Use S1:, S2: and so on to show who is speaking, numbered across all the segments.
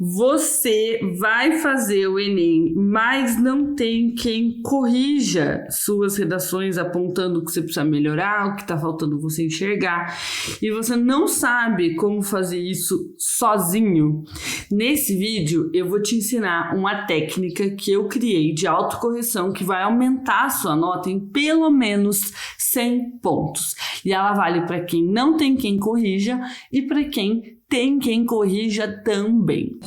S1: Você vai fazer o Enem, mas não tem quem corrija suas redações apontando o que você precisa melhorar, o que está faltando você enxergar, e você não sabe como fazer isso sozinho. Nesse vídeo eu vou te ensinar uma técnica que eu criei de autocorreção que vai aumentar a sua nota em pelo menos 100 pontos. E ela vale para quem não tem quem corrija e para quem tem quem corrija também.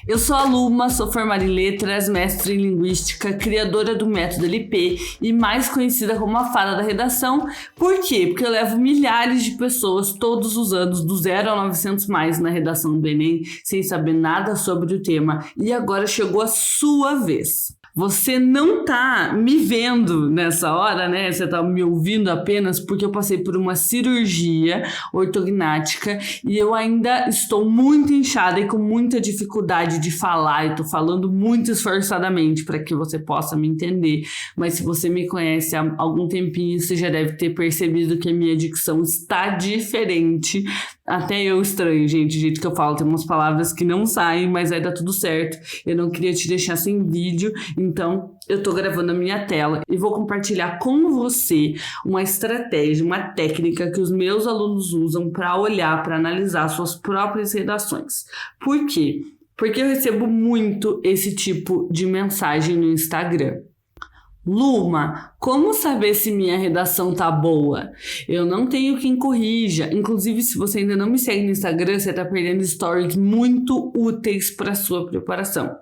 S1: Eu sou a Luma, sou formada em letras, mestre em linguística, criadora do método LP e mais conhecida como a fada da redação. Por quê? Porque eu levo milhares de pessoas todos os anos, do 0 a 900 mais na redação do Enem, sem saber nada sobre o tema. E agora chegou a sua vez. Você não tá me vendo nessa hora, né? Você tá me ouvindo apenas porque eu passei por uma cirurgia ortognática e eu ainda estou muito inchada e com muita dificuldade de falar. Eu tô falando muito esforçadamente para que você possa me entender. Mas se você me conhece há algum tempinho, você já deve ter percebido que a minha dicção está diferente. Até eu estranho, gente, o jeito que eu falo. Tem umas palavras que não saem, mas vai dar tudo certo. Eu não queria te deixar sem vídeo, então eu tô gravando a minha tela e vou compartilhar com você uma estratégia, uma técnica que os meus alunos usam para olhar, para analisar suas próprias redações. Por quê? Porque eu recebo muito esse tipo de mensagem no Instagram. Luma, como saber se minha redação tá boa? Eu não tenho quem corrija. Inclusive, se você ainda não me segue no Instagram, você tá perdendo stories muito úteis para sua preparação.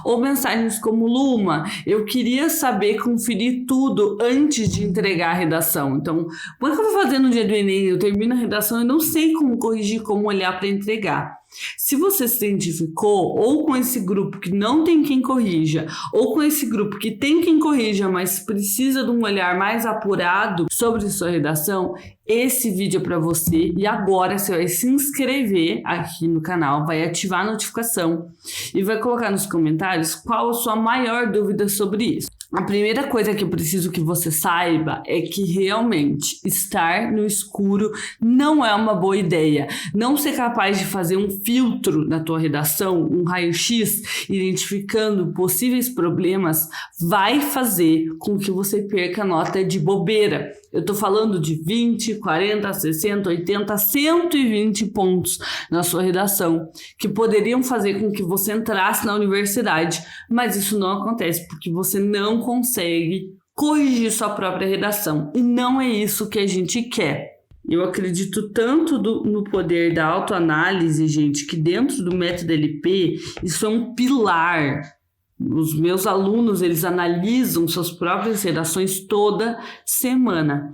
S1: Ou mensagens como: Luma, eu queria saber conferir tudo antes de entregar a redação. Então, como é que eu vou fazer no dia do Enem? Eu termino a redação e não sei como corrigir, como olhar para entregar. Se você se identificou ou com esse grupo que não tem quem corrija, ou com esse grupo que tem quem corrija, mas precisa de um olhar mais apurado sobre sua redação, esse vídeo é para você. E agora você vai se inscrever aqui no canal, vai ativar a notificação e vai colocar nos comentários qual a sua maior dúvida sobre isso. A primeira coisa que eu preciso que você saiba é que realmente estar no escuro não é uma boa ideia. Não ser capaz de fazer um filtro na tua redação, um raio-x, identificando possíveis problemas, vai fazer com que você perca nota de bobeira. Eu tô falando de 20, 40, 60, 80, 120 pontos na sua redação, que poderiam fazer com que você entrasse na universidade, mas isso não acontece porque você não consegue corrigir sua própria redação. E não é isso que a gente quer. Eu acredito tanto no poder da autoanálise, gente, que dentro do método LP, isso é um pilar. Os meus alunos, eles analisam suas próprias redações toda semana.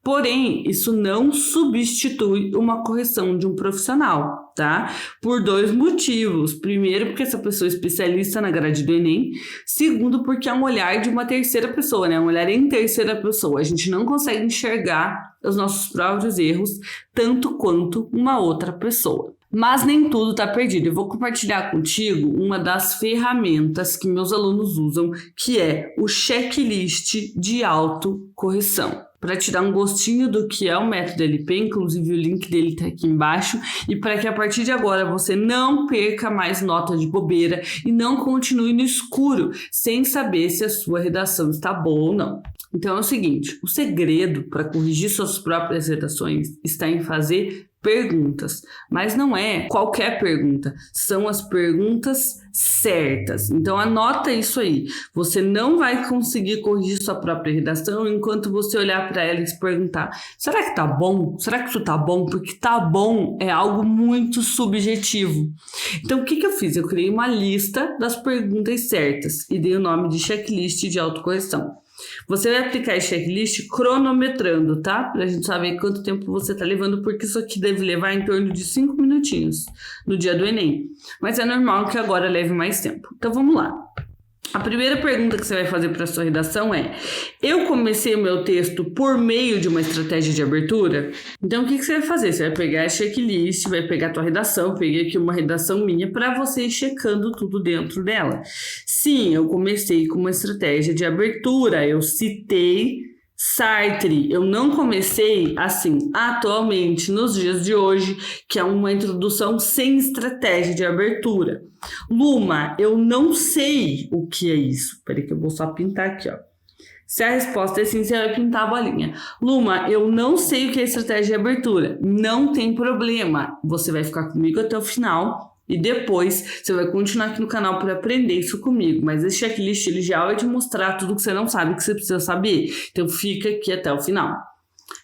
S1: Porém, isso não substitui uma correção de um profissional, tá? Por dois motivos. Primeiro, porque essa pessoa é especialista na grade do Enem. Segundo, porque é um olhar de uma terceira pessoa, né? Um olhar em terceira pessoa. A gente não consegue enxergar os nossos próprios erros tanto quanto uma outra pessoa. Mas nem tudo está perdido. Eu vou compartilhar contigo uma das ferramentas que meus alunos usam, que é o checklist de autocorreção. Para te dar um gostinho do que é o método LP, inclusive o link dele está aqui embaixo, e para que a partir de agora você não perca mais nota de bobeira e não continue no escuro, sem saber se a sua redação está boa ou não. Então é o seguinte, o segredo para corrigir suas próprias redações está em fazer perguntas, mas não é qualquer pergunta, são as perguntas certas. Então anota isso aí, você não vai conseguir corrigir sua própria redação enquanto você olhar para ela e se perguntar: será que tá bom? Será que isso tá bom? Porque tá bom é algo muito subjetivo. Então o que eu fiz? Eu criei uma lista das perguntas certas e dei o nome de checklist de autocorreção. Você vai aplicar esse checklist cronometrando, tá? Pra gente saber quanto tempo você tá levando, porque isso aqui deve levar em torno de 5 minutinhos no dia do Enem. Mas é normal que agora leve mais tempo. Então vamos lá. A primeira pergunta que você vai fazer para a sua redação é: eu comecei o meu texto por meio de uma estratégia de abertura? Então, o que você vai fazer? Você vai pegar a checklist, vai pegar a tua redação, peguei aqui uma redação minha para você ir checando tudo dentro dela. Sim, eu comecei com uma estratégia de abertura, eu citei Sartre. Eu não comecei assim, atualmente, nos dias de hoje, que é uma introdução sem estratégia de abertura. Luma, eu não sei o que é isso. Peraí que eu vou só pintar aqui, ó. Se a resposta é sim, você vai pintar a bolinha. Luma, eu não sei o que é estratégia de abertura. Não tem problema. Você vai ficar comigo até o final e depois você vai continuar aqui no canal para aprender isso comigo. Mas esse checklist ele já vai te mostrar tudo que você não sabe que você precisa saber. Então fica aqui até o final.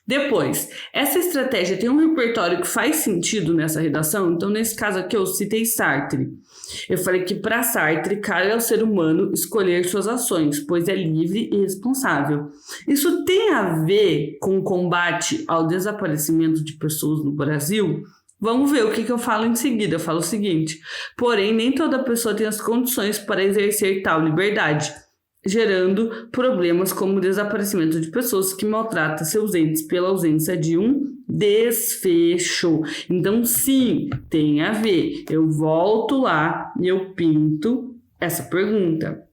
S1: Depois, essa estratégia tem um repertório que faz sentido nessa redação? Então, nesse caso aqui, eu citei Sartre. Eu falei que para Sartre, cabe ao ser humano escolher suas ações, pois é livre e responsável. Isso tem a ver com o combate ao desaparecimento de pessoas no Brasil? Vamos ver o que eu falo em seguida. Eu falo o seguinte: porém, nem toda pessoa tem as condições para exercer tal liberdade, gerando problemas como o desaparecimento de pessoas que maltratam seus entes pela ausência de um desfecho. Então, sim, tem a ver. Eu volto lá e eu pinto essa pergunta.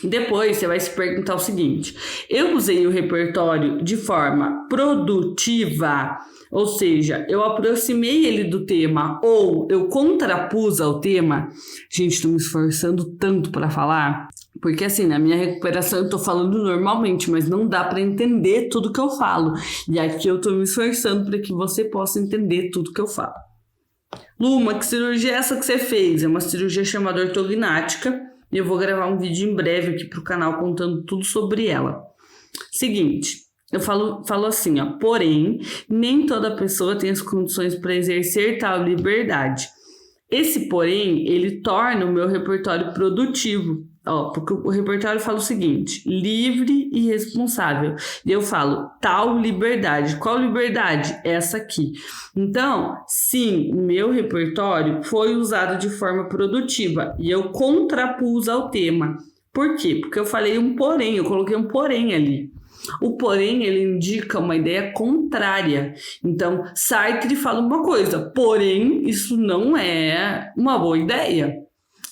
S1: Depois, você vai se perguntar o seguinte: eu usei o repertório de forma produtiva, ou seja, eu aproximei ele do tema ou eu contrapus ao tema? Gente, estou me esforçando tanto para falar. Porque assim, na minha recuperação eu tô falando normalmente, mas não dá para entender tudo que eu falo. E aqui eu tô me esforçando para que você possa entender tudo que eu falo. Luma, que cirurgia é essa que você fez? É uma cirurgia chamada ortognática. E eu vou gravar um vídeo em breve aqui pro canal contando tudo sobre ela. Seguinte, eu falo assim, ó. Porém, nem toda pessoa tem as condições para exercer tal liberdade. Esse porém, ele torna o meu repertório produtivo. Ó, porque o repertório fala o seguinte: livre e responsável. E eu falo tal liberdade. Qual liberdade? Essa aqui. Então, sim, meu repertório foi usado de forma produtiva e eu contrapus ao tema. Por quê? Porque eu falei um porém, eu coloquei um porém ali. O porém, ele indica uma ideia contrária. Então, Sartre fala uma coisa, porém, isso não é uma boa ideia.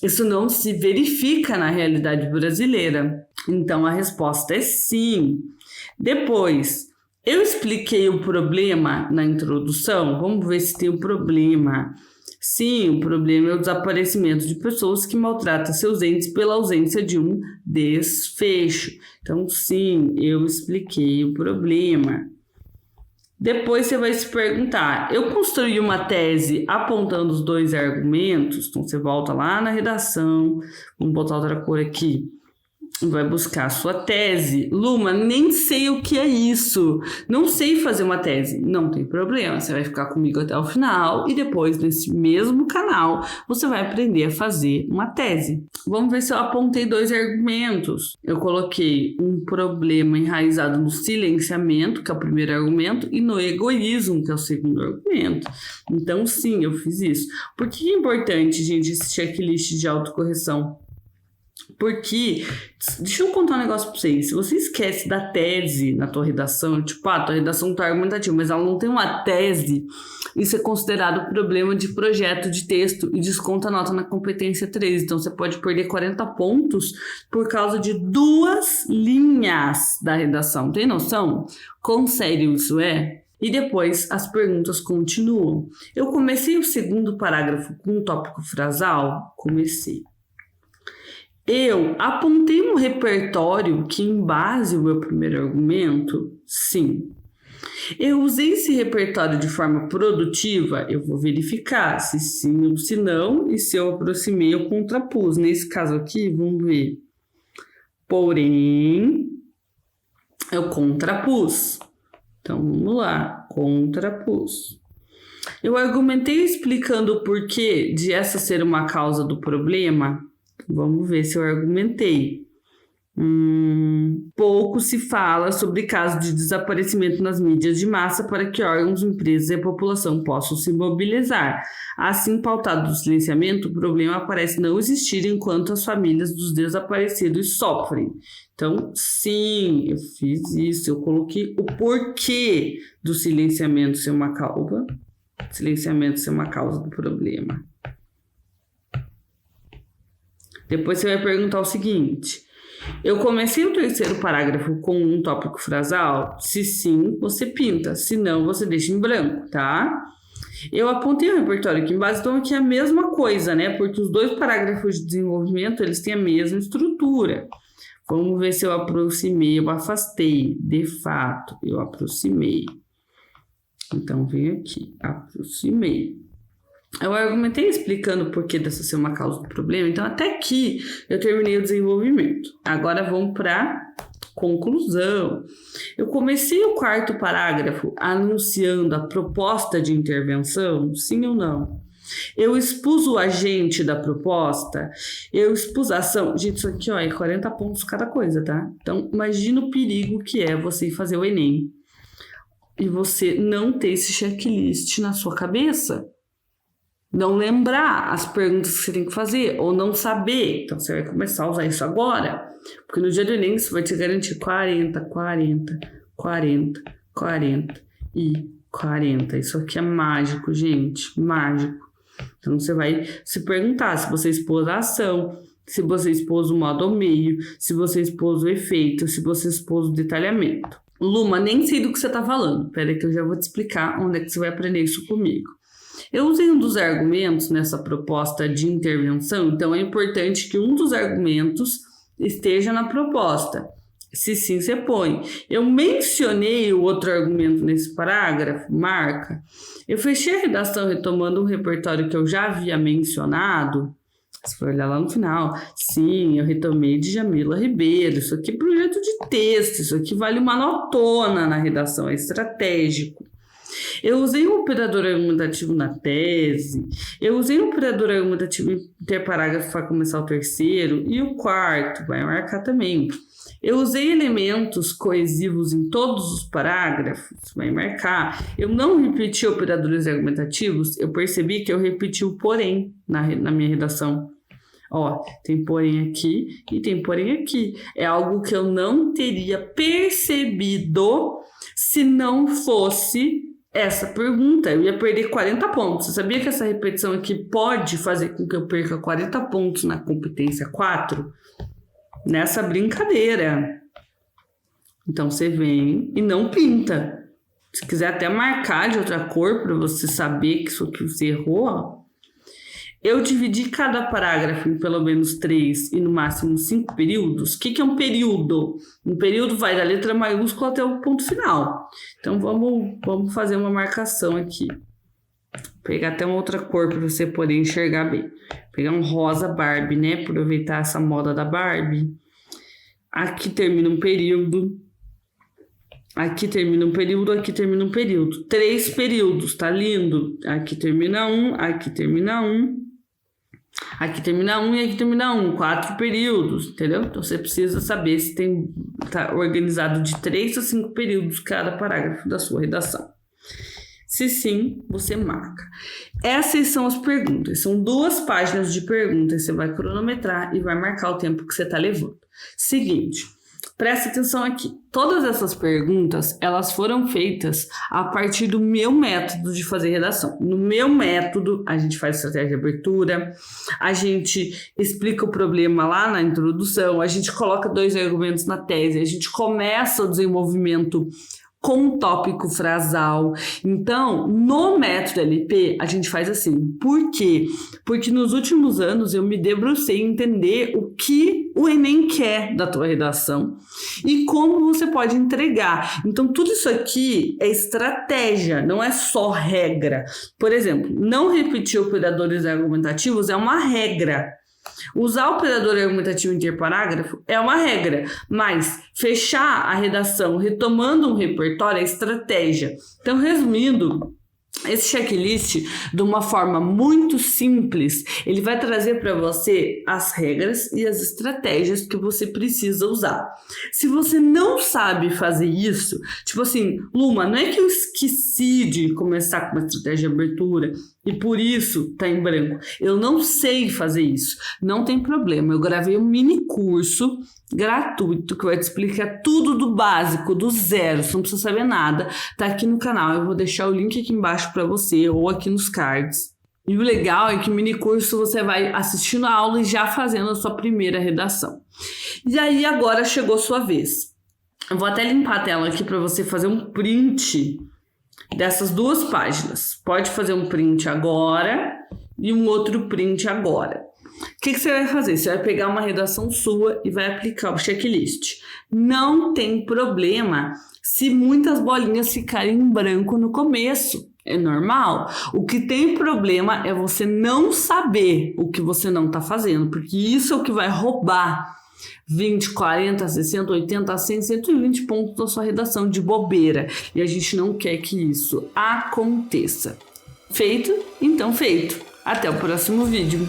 S1: Isso não se verifica na realidade brasileira. Então, a resposta é sim. Depois, eu expliquei o problema na introdução. Vamos ver se tem um problema. Sim, o problema é o desaparecimento de pessoas que maltratam seus entes pela ausência de um desfecho. Então, sim, eu expliquei o problema. Depois você vai se perguntar: eu construí uma tese apontando os dois argumentos? Então, você volta lá na redação, vamos botar outra cor aqui, vai buscar a sua tese. Luma, nem sei o que é isso, não sei fazer uma tese. Não tem problema, você vai ficar comigo até o final e depois nesse mesmo canal você vai aprender a fazer uma tese. Vamos ver se eu apontei dois argumentos. Eu coloquei um problema enraizado no silenciamento, que é o primeiro argumento, e no egoísmo, que é o segundo argumento. Então sim, eu fiz isso. Por que é importante, gente, esse checklist de autocorreção? Porque, deixa eu contar um negócio pra vocês. Se você esquece da tese na tua redação, tipo, tua redação tá argumentativa, mas ela não tem uma tese, isso é considerado problema de projeto de texto e desconta a nota na competência 3. Então, você pode perder 40 pontos por causa de 2 linhas da redação. Tem noção? Quão sério isso é? E depois as perguntas continuam. Eu comecei o segundo parágrafo com um tópico frasal? Comecei. Eu apontei um repertório que embase o meu primeiro argumento? Sim. Eu usei esse repertório de forma produtiva? Eu vou verificar se sim ou se não, e se eu aproximei ou contrapus. Nesse caso aqui, vamos ver. Porém, eu contrapus. Então, vamos lá. Contrapus. Eu argumentei explicando o porquê de essa ser uma causa do problema? Vamos ver se eu argumentei. Pouco se fala sobre casos de desaparecimento nas mídias de massa para que órgãos, empresas e a população possam se mobilizar. Assim, pautado do silenciamento, o problema parece não existir enquanto as famílias dos desaparecidos sofrem. Então, sim, eu fiz isso, eu coloquei o porquê do silenciamento ser uma causa. Silenciamento ser uma causa do problema. Depois você vai perguntar o seguinte: eu comecei o terceiro parágrafo com um tópico frasal? Se sim, você pinta. Se não, você deixa em branco, tá? Eu apontei o repertório aqui embaixo, então aqui é a mesma coisa, né? Porque os dois parágrafos de desenvolvimento, eles têm a mesma estrutura. Vamos ver se eu aproximei, eu afastei. De fato, eu aproximei. Então, vem aqui, aproximei. Eu argumentei explicando o porquê dessa ser uma causa do problema, então até aqui eu terminei o desenvolvimento. Agora vamos para conclusão. Eu comecei o quarto parágrafo anunciando a proposta de intervenção, sim ou não? Eu expus o agente da proposta, eu expus a ação. Gente, isso aqui ó, é 40 pontos cada coisa, tá? Então, imagina o perigo que é você fazer o Enem e você não ter esse checklist na sua cabeça. Não lembrar as perguntas que você tem que fazer, ou não saber. Então, você vai começar a usar isso agora. Porque no dia do Enem, isso vai te garantir 40, 40, 40, 40 e 40. Isso aqui é mágico, gente. Mágico. Então, você vai se perguntar se você expôs a ação, se você expôs o modo ao meio, se você expôs o efeito, se você expôs o detalhamento. Luma, nem sei do que você está falando. Espera aí que eu já vou te explicar onde é que você vai aprender isso comigo. Eu usei um dos argumentos nessa proposta de intervenção, então é importante que um dos argumentos esteja na proposta. Se sim, você põe. Eu mencionei o outro argumento nesse parágrafo, marca. Eu fechei a redação retomando um repertório que eu já havia mencionado. Você vai olhar lá no final. Sim, eu retomei de Jamila Ribeiro. Isso aqui é projeto de texto, isso aqui vale uma notona na redação, é estratégico. Eu usei um operador argumentativo na tese, eu usei um operador argumentativo interparágrafo para começar o terceiro e o quarto, vai marcar também. Eu usei elementos coesivos em todos os parágrafos, vai marcar. Eu não repeti operadores argumentativos, eu percebi que eu repeti o porém na minha redação. Ó, tem porém aqui e tem porém aqui. É algo que eu não teria percebido se não fosse essa pergunta. Eu ia perder 40 pontos. Você sabia que essa repetição aqui pode fazer com que eu perca 40 pontos na competência 4? Nessa brincadeira. Então, você vem e não pinta. Se quiser até marcar de outra cor para você saber que isso aqui você errou, ó. Eu dividi cada parágrafo em pelo menos 3 e no máximo 5 períodos. O que é um período? Um período vai da letra maiúscula até o ponto final. Então, vamos fazer uma marcação aqui. Vou pegar até uma outra cor para você poder enxergar bem. Vou pegar um rosa Barbie, né? Aproveitar essa moda da Barbie. Aqui termina um período. Aqui termina um período, aqui termina um período. 3 períodos, tá lindo? Aqui termina um, aqui termina um. Aqui termina um e aqui termina um. 4 períodos, entendeu? Então, você precisa saber se tá organizado de 3 a 5 períodos cada parágrafo da sua redação. Se sim, você marca. Essas são as perguntas. São 2 páginas de perguntas. Você vai cronometrar e vai marcar o tempo que você está levando. Seguinte, presta atenção aqui. Todas essas perguntas, elas foram feitas a partir do meu método de fazer redação. No meu método, a gente faz estratégia de abertura, a gente explica o problema lá na introdução, a gente coloca 2 argumentos na tese, a gente começa o desenvolvimento com um tópico frasal. Então, no método LP, a gente faz assim. Por quê? Porque nos últimos anos eu me debrucei em entender o que o Enem quer da tua redação e como você pode entregar. Então, tudo isso aqui é estratégia, não é só regra. Por exemplo, não repetir operadores argumentativos é uma regra. Usar o operador argumentativo interparágrafo é uma regra, mas fechar a redação retomando um repertório é estratégia. Então, resumindo, Esse checklist, de uma forma muito simples, ele vai trazer para você as regras e as estratégias que você precisa usar. Se você não sabe fazer isso, tipo assim, Luma, não é que eu esqueci de começar com uma estratégia de abertura e por isso tá em branco. Eu não sei fazer isso. Não tem problema. Eu gravei um mini curso gratuito que vai te explicar tudo do básico, do zero. Você não precisa saber nada. Tá aqui no canal. Eu vou deixar o link aqui embaixo para você ou aqui nos cards. E o legal é que o mini curso você vai assistindo a aula e já fazendo a sua primeira redação. E aí agora chegou a sua vez. Eu vou até limpar a tela aqui para você fazer um print dessas duas páginas. Pode fazer um print agora e um outro print agora. O que você vai fazer? Você vai pegar uma redação sua e vai aplicar o checklist. Não tem problema se muitas bolinhas ficarem em branco no começo. É normal. O que tem problema é você não saber o que você não está fazendo, porque isso é o que vai roubar 20, 40, 60, 80, 100, 120 pontos da sua redação de bobeira. E a gente não quer que isso aconteça. Feito? Então feito. Até o próximo vídeo.